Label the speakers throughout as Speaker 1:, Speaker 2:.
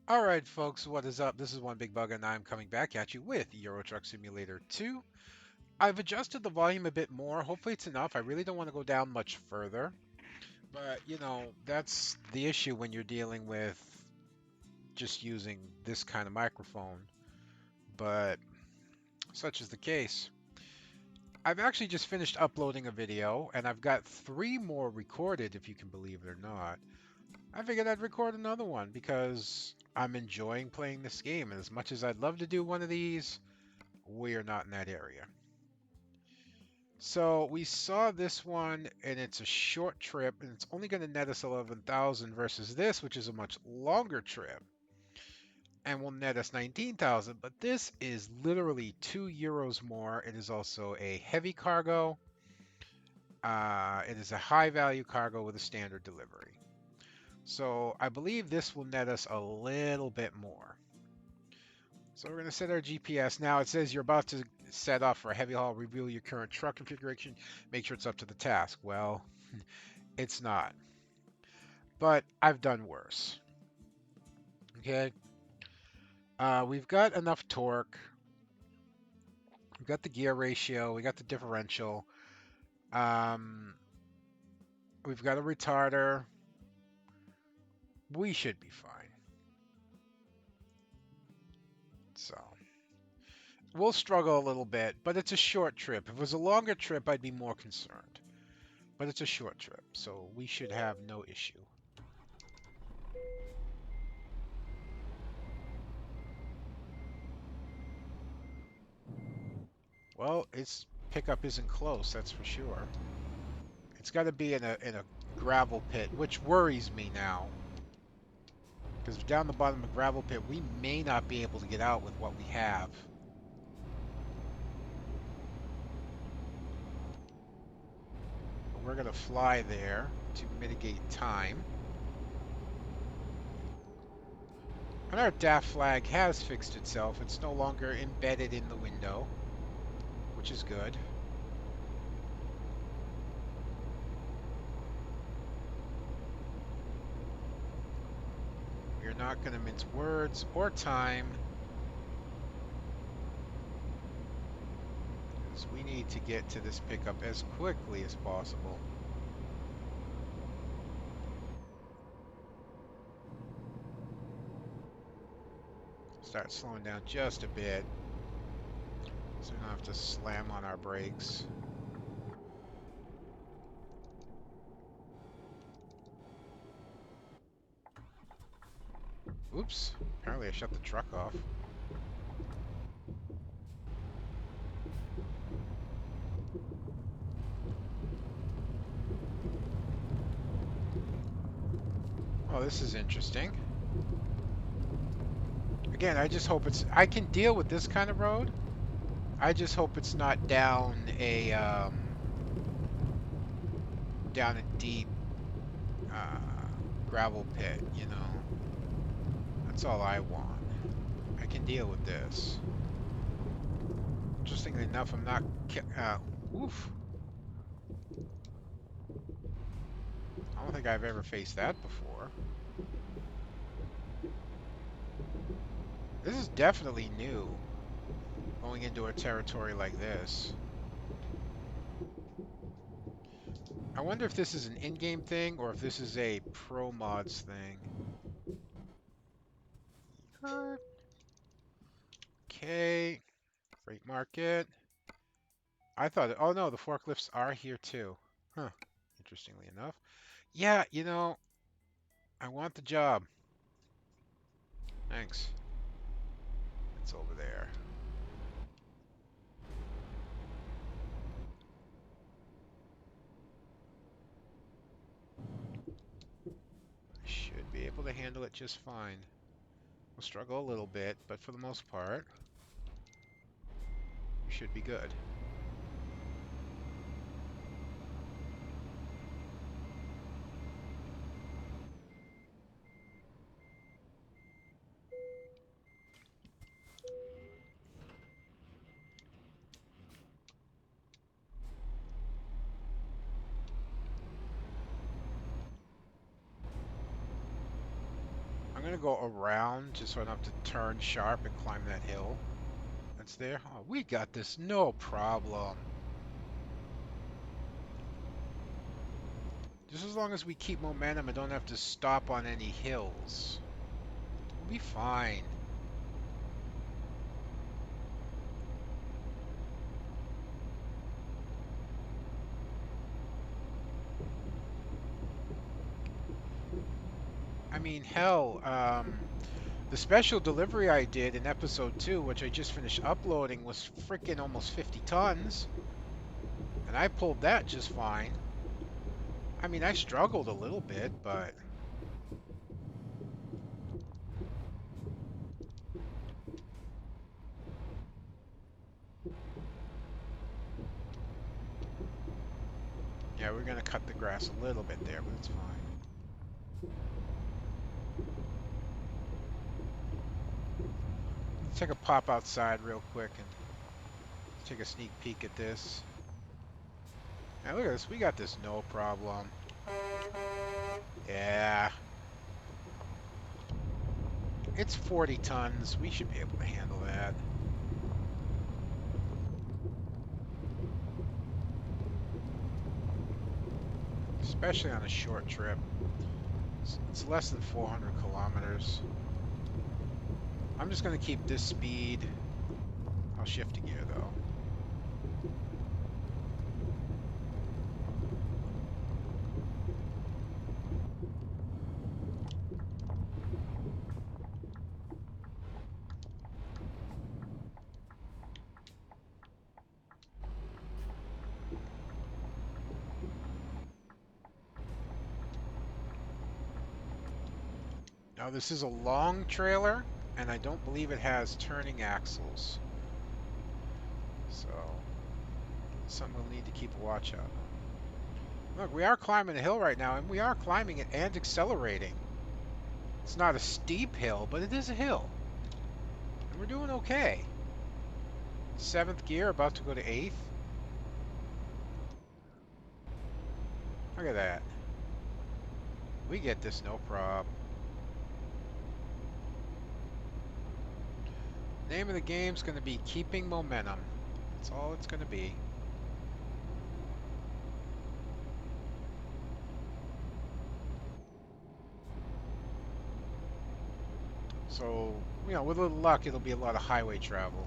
Speaker 1: Alright folks, what is up? This is One Big Bug and I'm coming back at you with Euro Truck Simulator 2. I've adjusted the volume a bit more. Hopefully it's enough. I really don't want to go down much further. But, that's the issue when you're dealing with just using this kind of microphone. But such is the case. I've actually just finished uploading a video and I've got 3 more recorded, if you can believe it or not. I figured I'd record another one because I'm enjoying playing this game, and as much as I'd love to do one of these, we are not in that area. So we saw this one, and it's a short trip, and it's only going to net us 11,000 versus this, which is a much longer trip, and will net us 19,000. But this is literally €2 more. It is also a heavy cargo. It is a high value cargo with a standard delivery. So I believe this will net us a little bit more. So we're going to set our GPS. Now it says you're about to set off for a heavy haul. Reveal your current truck configuration. Make sure it's up to the task. Well, it's not. But I've done worse. Okay. We've got enough torque. We've got the gear ratio. We got the differential. Um, we've got a retarder. We should be fine. So we'll struggle a little bit, but it's a short trip. If it was a longer trip, I'd be more concerned. But it's a short trip, so we should have no issue. Well, its pickup isn't close, that's for sure. It's got to be in a gravel pit, which worries me now. Because down the bottom of the gravel pit, we may not be able to get out with what we have. But we're going to fly there to mitigate time. And our DAF flag has fixed itself. It's no longer embedded in the window, which is good. We're not going to mince words or time. Because we need to get to this pickup as quickly as possible. Start slowing down just a bit so we don't have to slam on our brakes. Oops, apparently I shut the truck off. Oh, this is interesting. Again, I just hope I can deal with this kind of road. I just hope it's not down a deep gravel pit, you know. That's all I want. I can deal with this. Interestingly enough, I'm not... oof. I don't think I've ever faced that before. This is definitely new, going into a territory like this. I wonder if this is an in-game thing or if this is a pro mods thing. Okay. Freight market. I thought, oh no, the forklifts are here too. Huh. Interestingly enough. Yeah, I want the job. Thanks. It's over there. I should be able to handle it just fine. We'll struggle a little bit, but for the most part, we should be good. I'm gonna go around just so I don't have to turn sharp and climb that hill that's there. Oh, we got this, no problem. Just as long as we keep momentum and don't have to stop on any hills, we'll be fine. I mean, hell, the special delivery I did in episode 2, which I just finished uploading, was freaking almost 50 tons. And I pulled that just fine. I mean, I struggled a little bit, but... Yeah, we're going to cut the grass a little bit there, but it's fine. Let's take a pop outside real quick and take a sneak peek at this. Now look at this, we got this no problem. Yeah. It's 40 tons, we should be able to handle that. Especially on a short trip. It's less than 400 kilometers. I'm just going to keep this speed. I'll shift to gear though. Now this is a long trailer, and I don't believe it has turning axles. So, something we'll need to keep a watch out on. Look, we are climbing a hill right now, and we are climbing it and accelerating. It's not a steep hill, but it is a hill. And we're doing okay. 7th gear, about to go to 8th. Look at that. We get this, no prob. Name of the game's going to be Keeping Momentum. That's all it's going to be. So, you know, with a little luck, it'll be a lot of highway travel.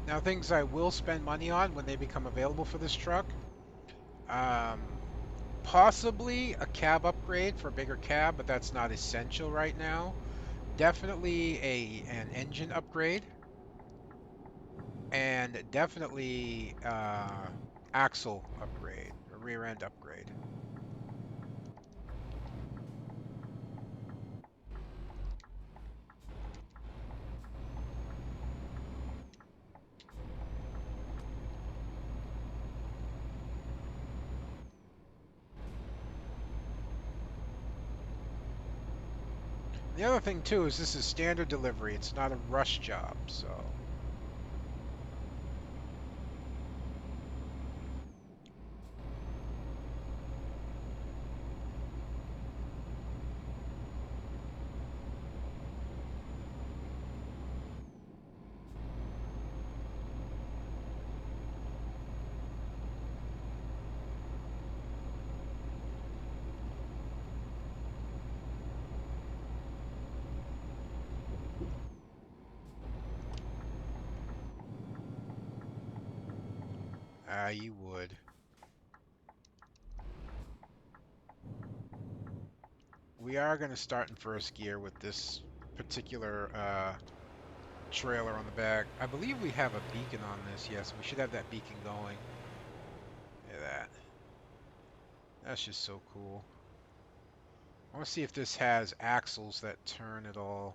Speaker 1: Now, things I will spend money on when they become available for this truck. Possibly a cab upgrade for a bigger cab, but that's not essential right now. Definitely an engine upgrade. And definitely axle upgrade, a rear end upgrade. The other thing too is this is standard delivery. It's not a rush job, so. You would. We are going to start in first gear with this particular trailer on the back. I believe we have a beacon on this. Yes, we should have that beacon going. Look at that. That's just so cool. I want to see if this has axles that turn at all.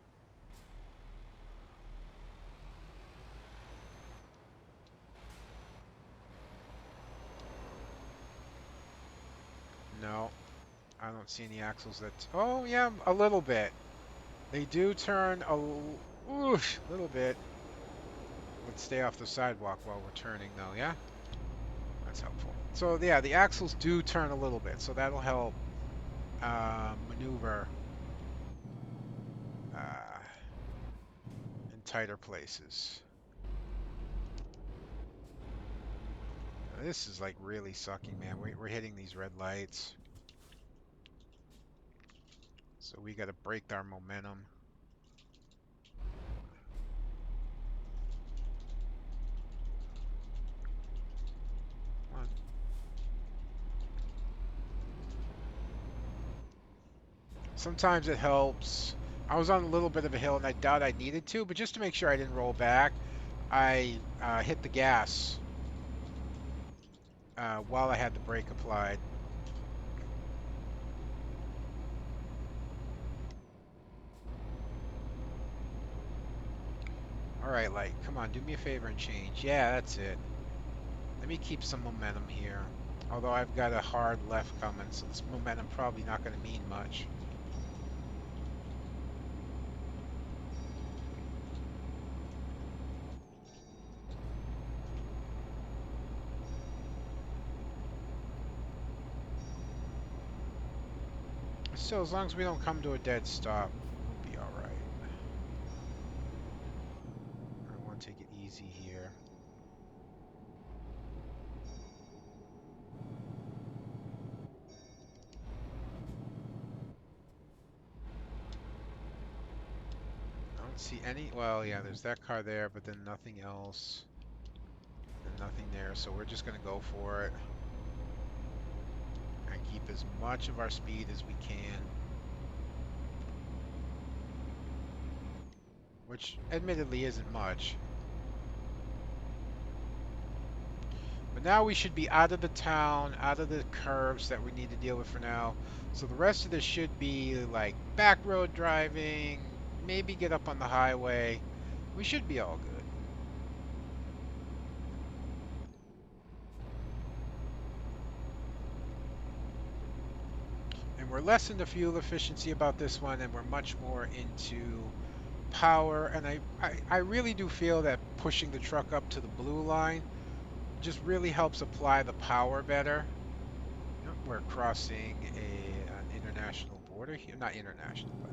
Speaker 1: No, I don't see any axles that... Oh, yeah, a little bit. They do turn little bit. Let's stay off the sidewalk while we're turning, though, yeah? That's helpful. So, yeah, the axles do turn a little bit, so that'll help maneuver uh, in tighter places. This is like really sucking, man. We're hitting these red lights. So we got to break our momentum. Come on. Sometimes it helps. I was on a little bit of a hill and I doubt I needed to, but just to make sure I didn't roll back, I hit the gas while I had the brake applied. All right, light, come on, do me a favor and change. Yeah, that's it. Let me keep some momentum here. Although I've got a hard left coming, so this momentum probably not going to mean much. So as long as we don't come to a dead stop, we'll be all right. I want to take it easy here. I don't see any. Well, yeah, there's that car there, but then nothing else. And nothing there, so we're just going to go for it. And keep as much of our speed as we can. Which, admittedly, isn't much. But now we should be out of the town, out of the curves that we need to deal with for now. So the rest of this should be like back road driving, maybe get up on the highway. We should be all good. And we're less into fuel efficiency about this one, and we're much more into power. And I really do feel that pushing the truck up to the blue line just really helps apply the power better. We're crossing an international border here. Not international, but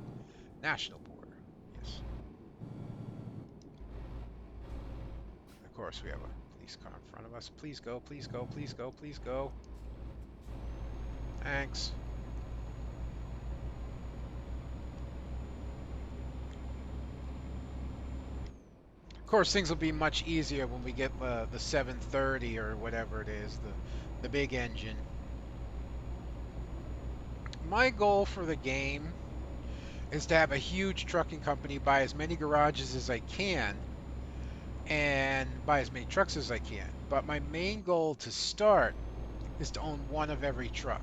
Speaker 1: national border. Yes. Of course, we have a police car in front of us. Please go, please go, please go, please go. Thanks. Of course, things will be much easier when we get the 730 or whatever it is, the big engine. My goal for the game is to have a huge trucking company buy as many garages as I can and buy as many trucks as I can. But my main goal to start is to own one of every truck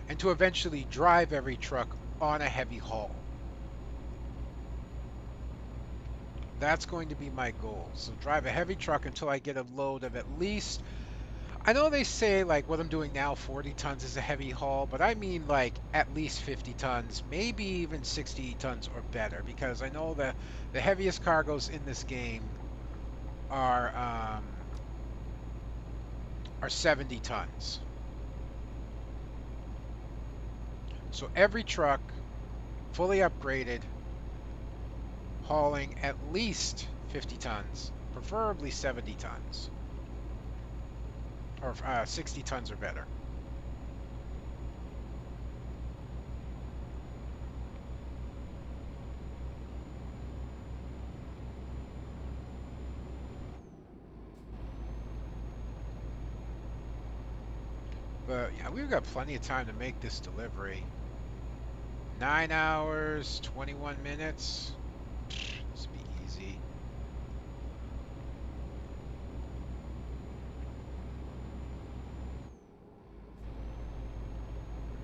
Speaker 1: and to eventually drive every truck on a heavy haul. That's going to be my goal. So drive a heavy truck until I get a load of at least, I know they say like what I'm doing now, 40 tons is a heavy haul, but I mean like at least 50 tons, maybe even 60 tons or better, because I know that the heaviest cargoes in this game are 70 tons. So every truck fully upgraded, hauling at least 50 tons, preferably 70 tons, or 60 tons or better. But yeah, we've got plenty of time to make this delivery. 9 hours, 21 minutes. This will be easy.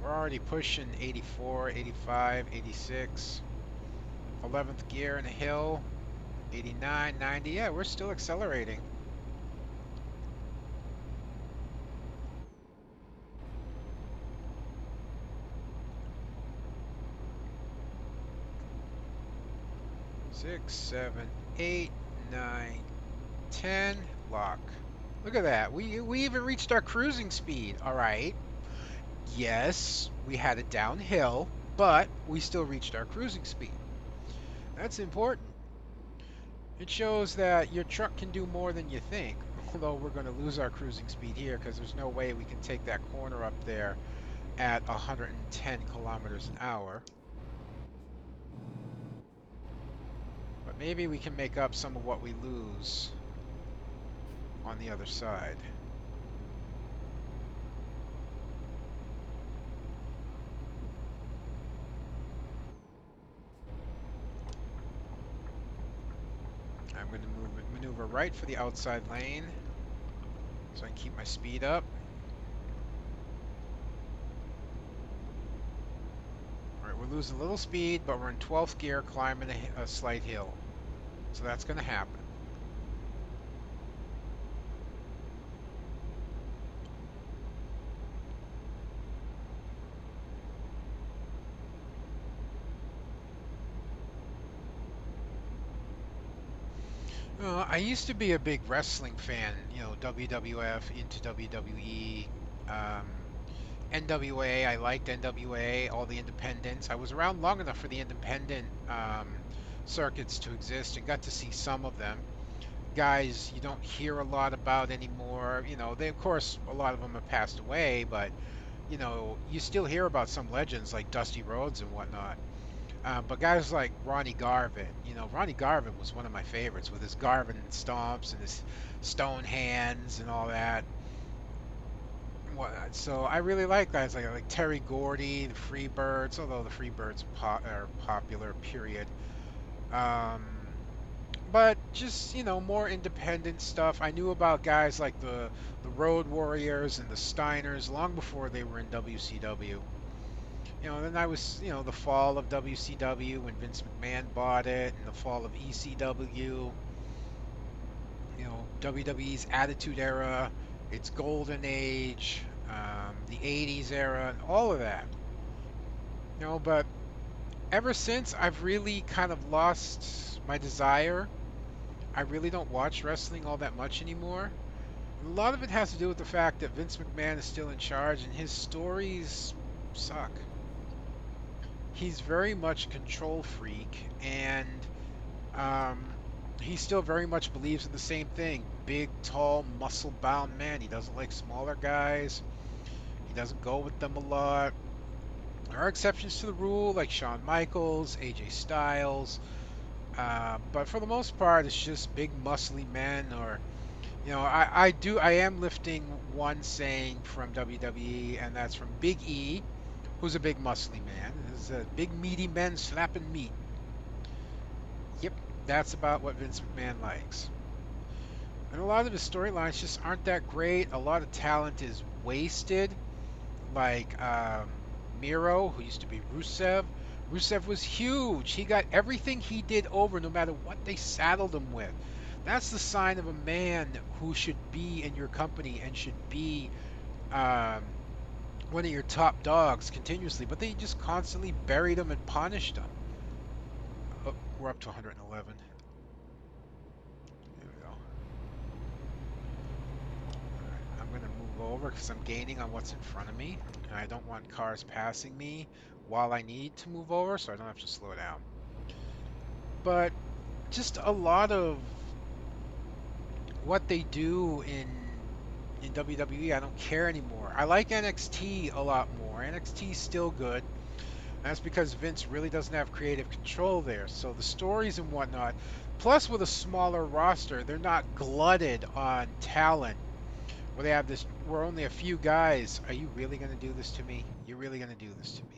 Speaker 1: We're already pushing 84, 85, 86. 11th gear in a hill. 89, 90. Yeah, we're still accelerating. 6, 7, 8, 9, 10. Lock. Look at that. We even reached our cruising speed. All right. Yes, we had it downhill, but we still reached our cruising speed. That's important. It shows that your truck can do more than you think. Although we're going to lose our cruising speed here because there's no way we can take that corner up there at 110 kilometers an hour. But maybe we can make up some of what we lose on the other side. I'm going to maneuver right for the outside lane so I can keep my speed up. All right, we're losing a little speed, but we're in 12th gear climbing a slight hill. So that's going to happen. I used to be a big wrestling fan, WWF into WWE, um, NWA. I liked NWA, all the independents. I was around long enough for the independent circuits to exist and got to see some of them. Guys you don't hear a lot about anymore. They, of course, a lot of them have passed away, but you still hear about some legends like Dusty Rhodes and whatnot. But guys like Ronnie Garvin, Ronnie Garvin was one of my favorites with his Garvin stomps and his stone hands and all that. So I really like guys like Terry Gordy, the Freebirds, although the Freebirds are popular, period. Um, but just, more independent stuff. I knew about guys like the Road Warriors and the Steiners long before they were in WCW. Then I was, the fall of WCW when Vince McMahon bought it, and the fall of ECW, WWE's Attitude Era, its golden age, the 80s era, and all of that. But ever since, I've really kind of lost my desire. I really don't watch wrestling all that much anymore. A lot of it has to do with the fact that Vince McMahon is still in charge, and his stories suck. He's very much a control freak, and um, he still very much believes in the same thing. Big, tall, muscle-bound man. He doesn't like smaller guys. He doesn't go with them a lot. There are exceptions to the rule, like Shawn Michaels, AJ Styles, but for the most part, it's just big, muscly men. Or, I am lifting one saying from WWE, and that's from Big E, who's a big, muscly man. Is a big, meaty men slapping meat. Yep, that's about what Vince McMahon likes. And a lot of his storylines just aren't that great. A lot of talent is wasted. Like Miro, who used to be Rusev. Rusev was huge. He got everything he did over no matter what they saddled him with. That's the sign of a man who should be in your company and should be um, one of your top dogs continuously. But they just constantly buried him and punished him. Oh, we're up to 111. There we go. I'm going to move over because I'm gaining on what's in front of me. And I don't want cars passing me while I need to move over, so I don't have to slow down. But just a lot of what they do in WWE, I don't care anymore. I like NXT a lot more. NXT is still good. That's because Vince really doesn't have creative control there. So the stories and whatnot, plus with a smaller roster, they're not glutted on talent. Where they have this, we're only a few guys. Are you really going to do this to me? You're really going to do this to me?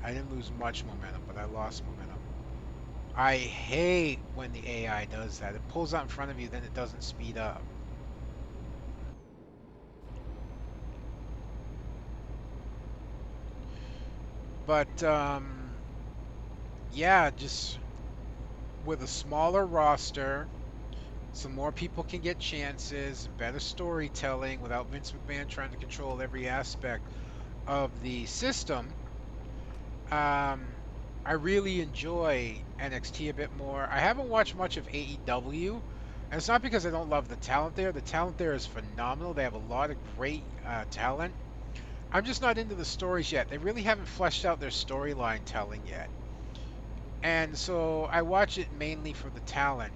Speaker 1: I didn't lose much momentum, but I lost momentum. I hate when the AI does that. It pulls out in front of you, then it doesn't speed up. But, yeah, just with a smaller roster, so more people can get chances, better storytelling without Vince McMahon trying to control every aspect of the system, um, I really enjoy NXT a bit more. I haven't watched much of AEW, and it's not because I don't love the talent there. The talent there is phenomenal. They have a lot of great talent. I'm just not into the stories yet. They really haven't fleshed out their storyline telling yet. And so I watch it mainly for the talent.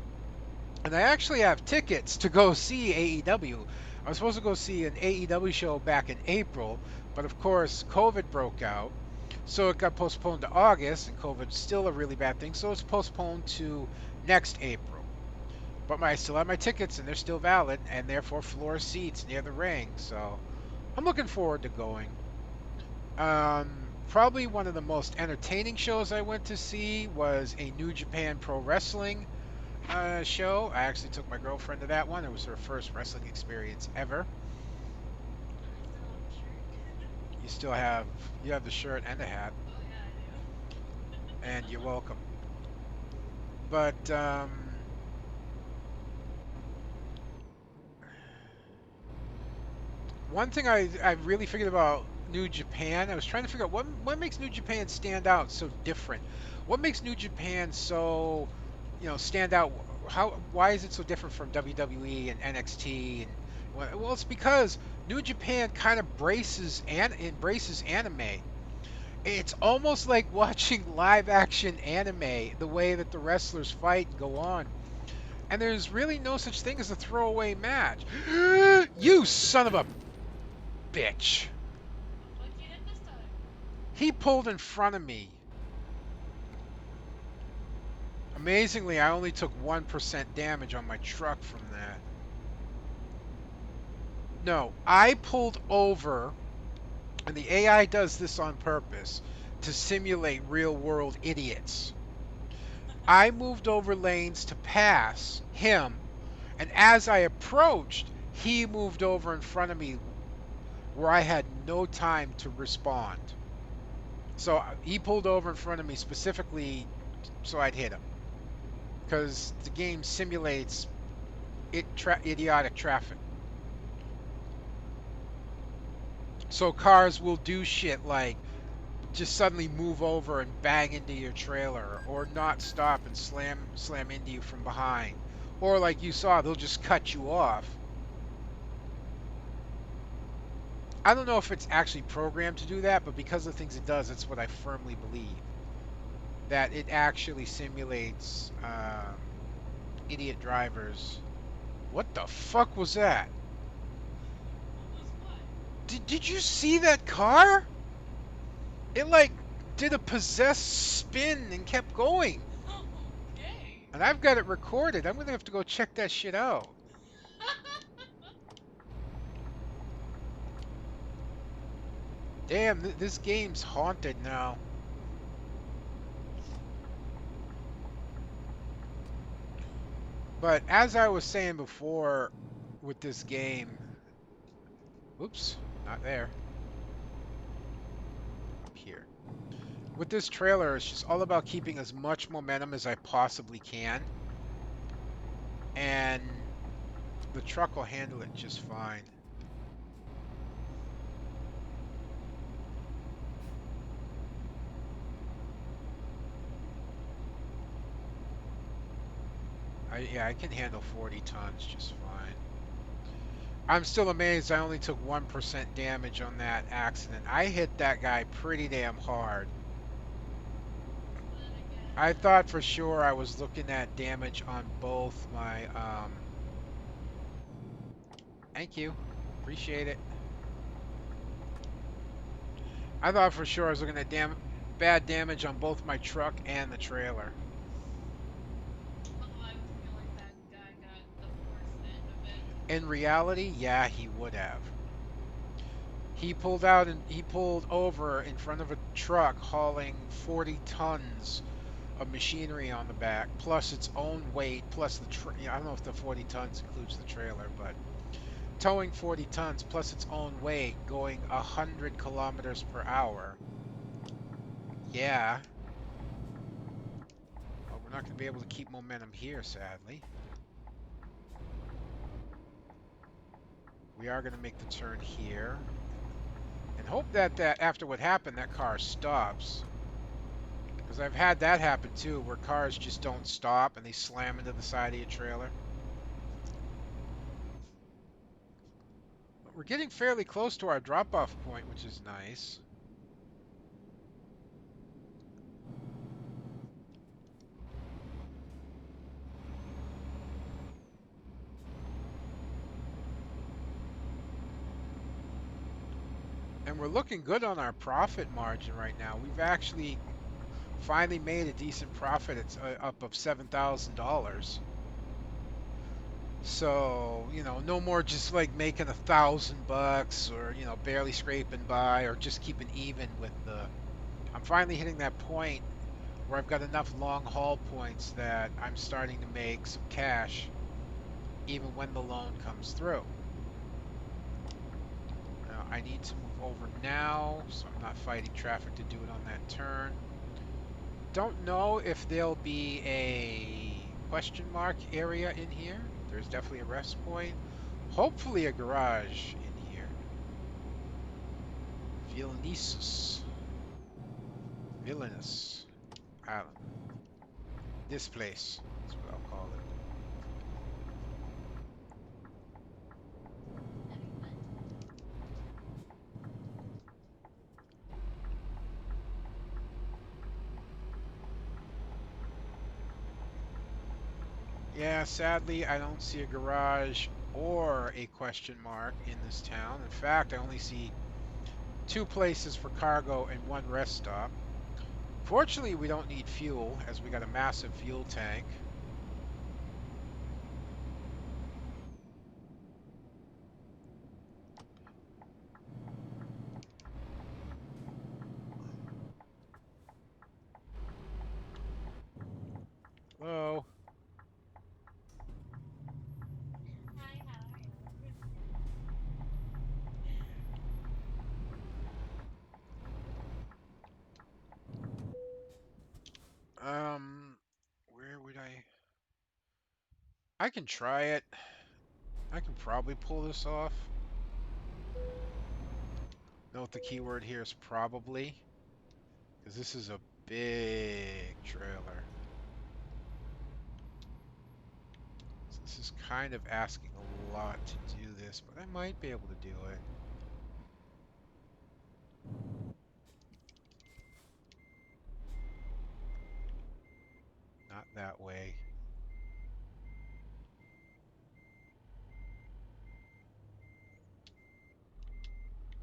Speaker 1: And I actually have tickets to go see AEW. I was supposed to go see an AEW show back in April, but of course, COVID broke out. So it got postponed to August, and COVID's still a really bad thing. So it's postponed to next April. But I still have my tickets, and they're still valid, and therefore floor seats near the ring. So I'm looking forward to going. Probably one of the most entertaining shows I went to see was a New Japan Pro Wrestling show. I actually took my girlfriend to that one. It was her first wrestling experience ever. You still have you have the shirt and the hat, and you're welcome. But one thing I really figured about New Japan, I was trying to figure out what makes New Japan stand out so different. What makes New Japan so, stand out? How why is it so different from WWE and NXT? And well, it's because New Japan kind of braces and embraces anime. It's almost like watching live action anime, the way that the wrestlers fight and go on. And there's really no such thing as a throwaway match. You son of a bitch. He pulled in front of me. Amazingly, I only took 1% damage on my truck from that. No, I pulled over, and the AI does this on purpose to simulate real world idiots. I moved over lanes to pass him, and as I approached, he moved over in front of me where I had no time to respond. So he pulled over in front of me specifically so I'd hit him. Because the game simulates idiotic traffic. So cars will do shit like just suddenly move over and bang into your trailer, or not stop and slam into you from behind, or like you saw, they'll just cut you off. I don't know if it's actually programmed to do that, but because of the things it does, it's what I firmly believe, that it actually simulates idiot drivers. What the fuck was that? Did you see that car? It like did a possessed spin and kept going. And I've got it recorded. I'm gonna have to go check that shit out. Damn, this game's haunted now. But as I was saying before with this game, whoops, not there, up here. With this trailer, it's just all about keeping as much momentum as I possibly can. And the truck will handle it just fine. Yeah, I can handle 40 tons just fine. I'm still amazed I only took 1% damage on that accident. I hit that guy pretty damn hard. I thought for sure I was looking at damage on both my, thank you. Appreciate it. I thought for sure I was looking at bad damage on both my truck and the trailer. In reality, yeah, he would have. He pulled out and he pulled over in front of a truck hauling 40 tons of machinery on the back, plus its own weight, plus I don't know if the 40 tons includes the trailer, but towing 40 tons plus its own weight going 100 kilometers per hour. Yeah. Well, we're not going to be able to keep momentum here, sadly. We are going to make the turn here. And hope that after what happened, that car stops. Because I've had that happen too, where cars just don't stop and they slam into the side of your trailer. But we're getting fairly close to our drop-off point, which is nice. And we're looking good on our profit margin right now. We've actually finally made a decent profit. It's up of $7,000. So, no more just like making $1,000 or, barely scraping by or just keeping even with the. I'm finally hitting that point where I've got enough long haul points that I'm starting to make some cash even when the loan comes through. Now, I need to move over now, so I'm not fighting traffic to do it on that turn. Don't know if there'll be a question mark area in here. There's definitely a rest point. Hopefully a garage in here. Villainisus. Villainous Island. This place. That's what I'll call it. Yeah, sadly, I don't see a garage or a question mark in this town. In fact, I only see two places for cargo and one rest stop. Fortunately, we don't need fuel, as we got a massive fuel tank. Hello. Um, where would I? I can try it. I can probably pull this off. Note the keyword here is probably, because this is a big trailer. So this is kind of asking a lot to do this, but I might be able to do it. Not that way.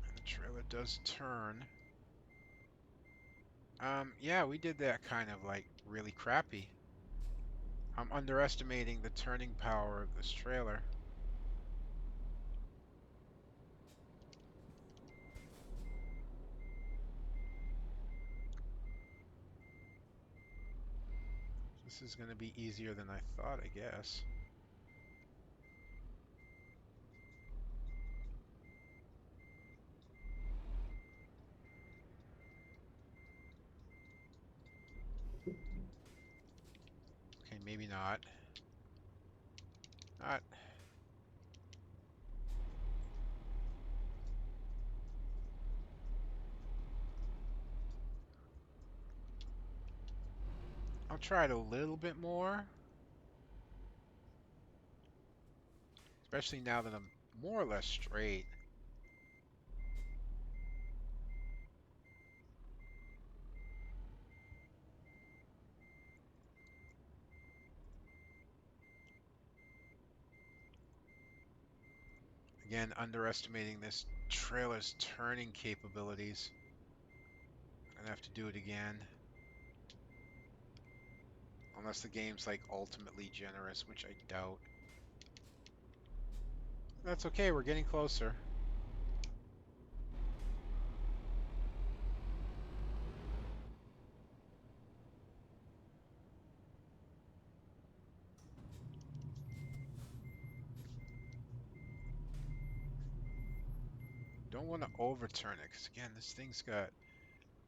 Speaker 1: And the trailer does turn. Yeah, we did that kind of like really crappy. I'm underestimating the turning power of this trailer. This is going to be easier than I thought, I guess. Okay, maybe not. Not. I'll try it a little bit more. Especially now that I'm more or less straight. Again, underestimating this trailer's turning capabilities. I'm gonna have to do it again. Unless the game's like ultimately generous, which I doubt. That's okay, we're getting closer. Don't want to overturn it, because again, this thing's got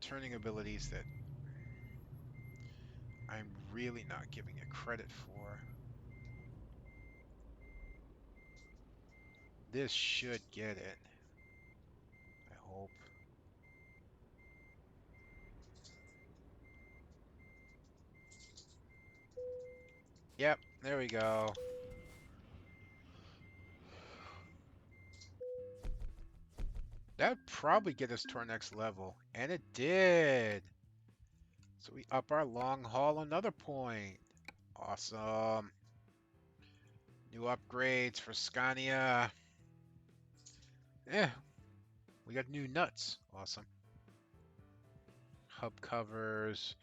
Speaker 1: turning abilities that I'm really not giving it credit for. This should get it. I hope. Yep, there we go. That'd probably get us to our next level. And it did. So we up our long haul another point. Awesome. New upgrades for Scania. Yeah, we got new nuts. Awesome. Hub covers,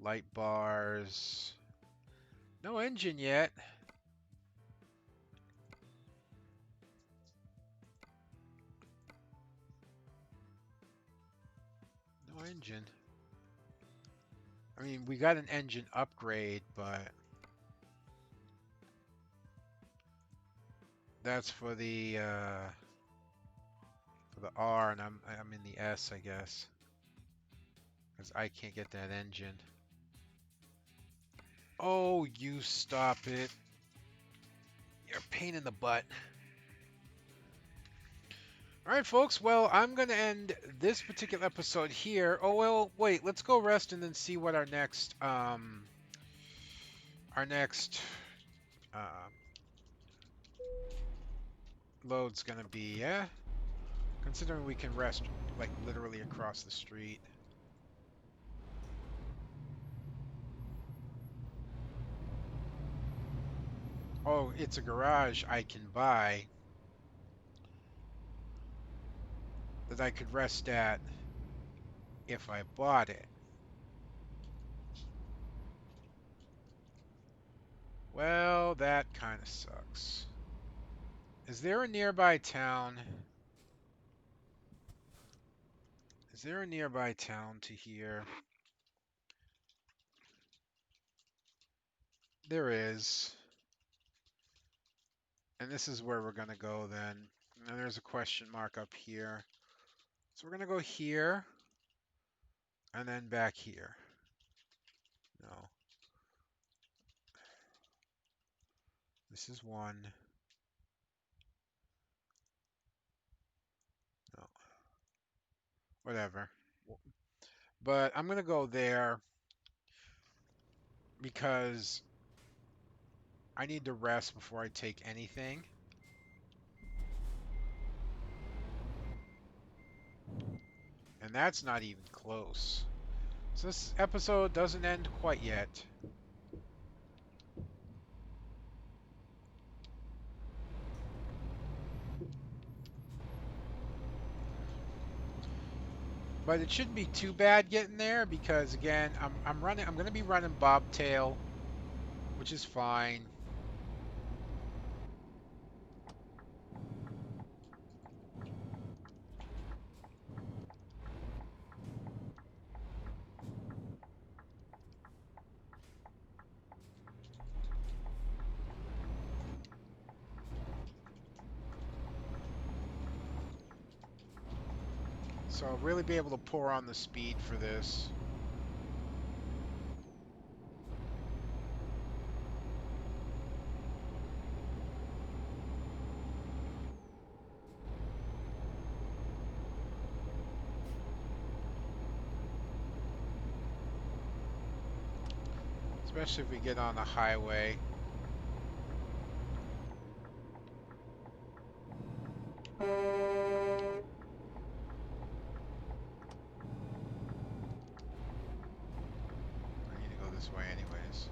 Speaker 1: light bars. No engine yet. No engine. I mean, we got an engine upgrade, but that's for the R, and I'm in the S, I guess, because I can't get that engine. Oh, you stop it! You're a pain in the butt. All right, folks. Well, I'm gonna end this particular episode here. Oh well, wait. Let's go rest and then see what our next uh, load's gonna be. Yeah, considering we can rest like literally across the street. Oh, it's a garage I can buy that I could rest at if I bought it. Well, that kind of sucks. Is there a nearby town? Is there a nearby town to here? There is. And this is where we're going to go then. And there's a question mark up here. So we're going to go here and then back here. No. This is one. No. Whatever. But I'm going to go there because I need to rest before I take anything. And that's not even close. So this episode doesn't end quite yet. But it shouldn't be too bad getting there because again, I'm gonna be running bobtail, which is fine. So I'll really be able to pour on the speed for this. Especially if we get on the highway. I need to go this way anyways.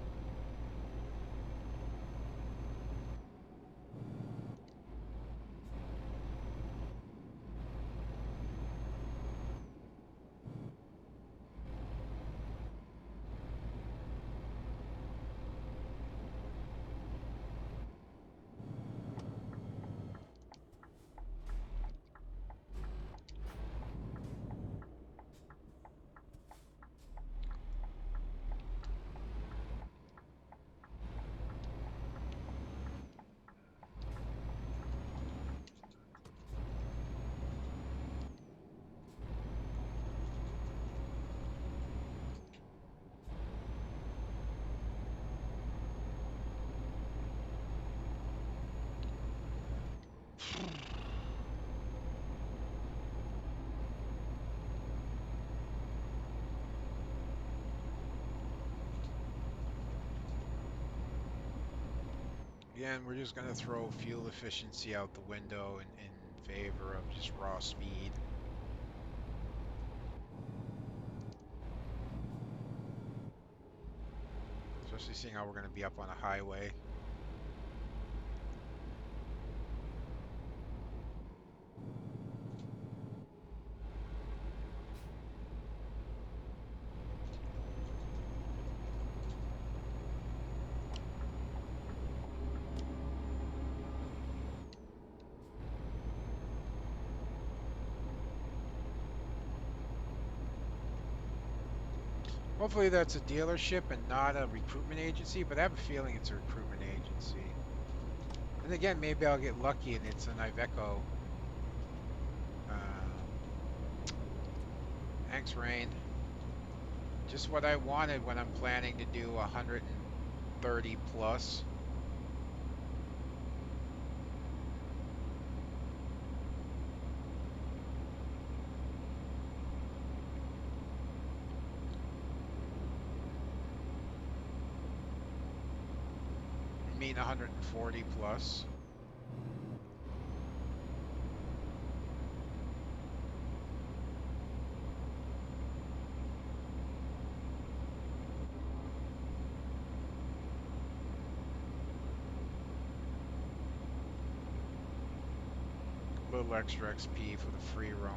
Speaker 1: Again, we're just going to throw fuel efficiency out the window in favor of just raw speed. Especially seeing how we're going to be up on a highway. Hopefully that's a dealership and not a recruitment agency, but I have a feeling it's a recruitment agency. And again, maybe I'll get lucky and it's an Iveco. Thanks, Rain. Just what I wanted when I'm planning to do 130 plus. I mean 140 plus. A little extra XP for the free roam.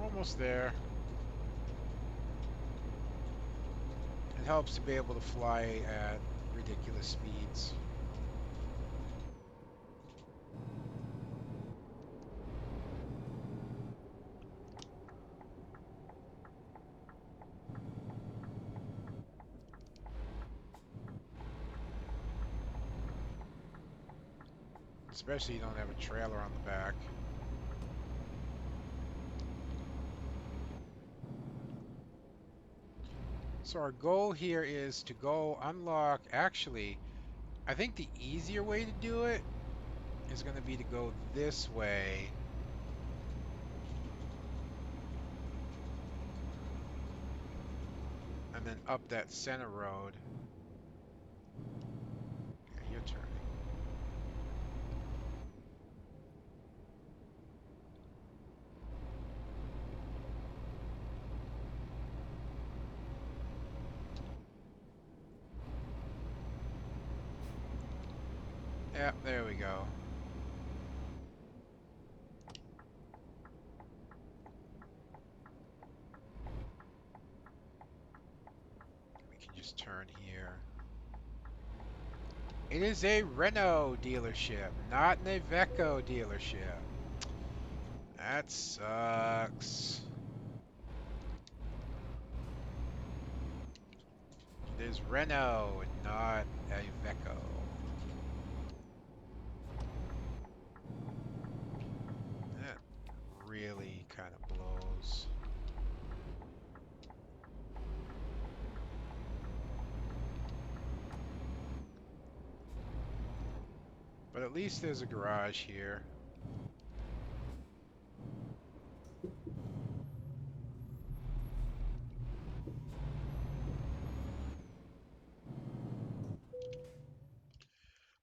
Speaker 1: Almost there. It helps to be able to fly at ridiculous speeds. Especially you don't have a trailer on the back. So our goal here is to go unlock, actually, I think the easier way to do it is going to be to go this way. And then up that center road. Yeah, your turn. Yeah, there we go. We can just turn here. It is a Renault dealership, not an Iveco dealership. That sucks. It is Renault and not Iveco. That really kind of blows. But at least there's a garage here.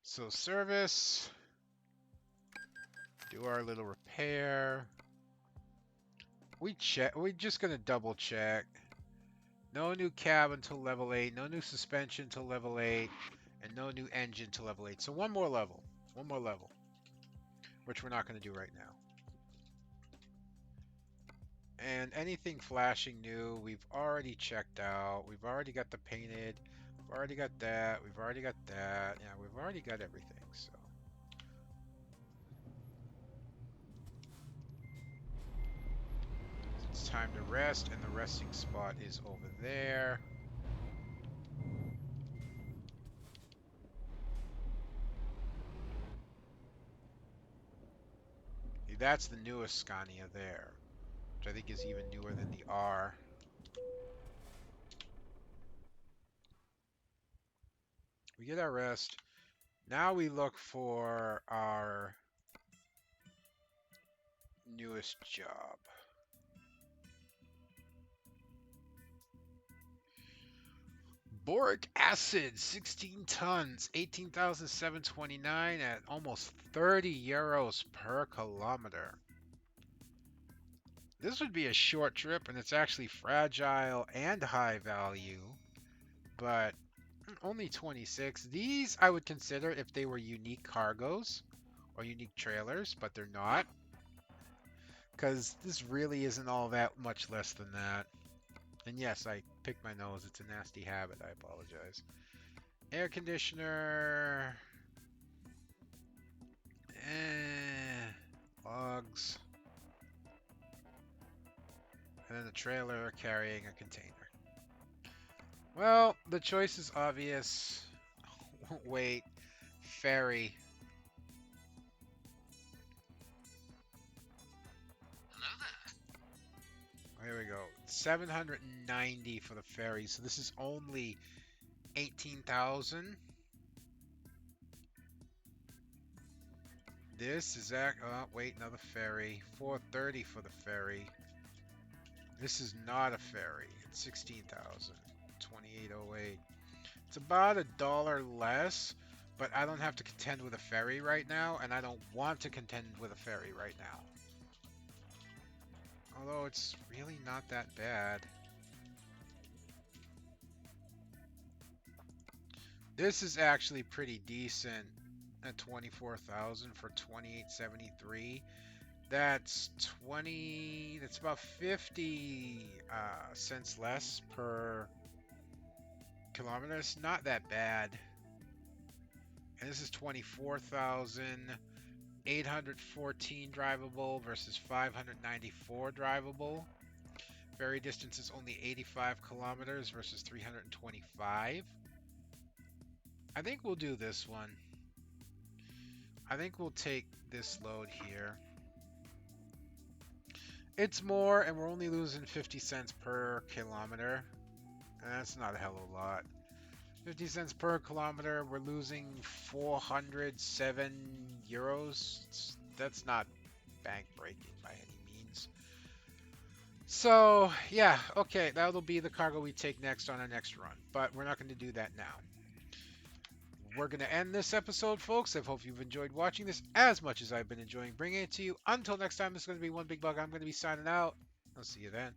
Speaker 1: So service, do our little repair. We're just gonna double check. No new cab until level 8, no new suspension until level 8, and no new engine till level 8. So one more level, which we're not gonna do right now. And anything flashing new, we've already checked out. We've already got the painted. We've already got that. We've already got that. Yeah, we've already got everything. So it's time to rest, and the resting spot is over there. That's the newest Scania there, which I think is even newer than the R. We get our rest. Now we look for our newest job. Boric acid, 16 tons, 18,729 at almost 30 euros per kilometer. This would be a short trip, and it's actually fragile and high value, but only 26. These I would consider if they were unique cargoes or unique trailers, but they're not, because this really isn't all that much less than that. And yes, I picked my nose. It's a nasty habit. I apologize. Air conditioner. Logs. And then the trailer carrying a container. Well, the choice is obvious. Wait. Ferry. There we go. 790 for the ferry. So this is only 18,000. This is oh wait, another ferry. 430 for the ferry. This is not a ferry. It's 16,000. 2808. It's about $1 less, but I don't have to contend with a ferry right now, and I don't want to contend with a ferry right now. Although it's really not that bad. This is actually pretty decent at 24,000 for 2873. That's about 50 cents less per kilometer. It's not that bad. And this is 24,814 drivable versus 594 drivable. Ferry distance is only 85 kilometers versus 325. I think we'll do this one. I think we'll take this load here. It's more, and we're only losing 50 cents per kilometer. And that's not a hell of a lot. 50 cents per kilometer, we're losing 407 euros. That's not bank breaking by any means. So, yeah, okay, that'll be the cargo we take next on our next run. But we're not going to do that now. We're going to end this episode, folks. I hope you've enjoyed watching this as much as I've been enjoying bringing it to you. Until next time, this is going to be One Big Bug. I'm going to be signing out. I'll see you then.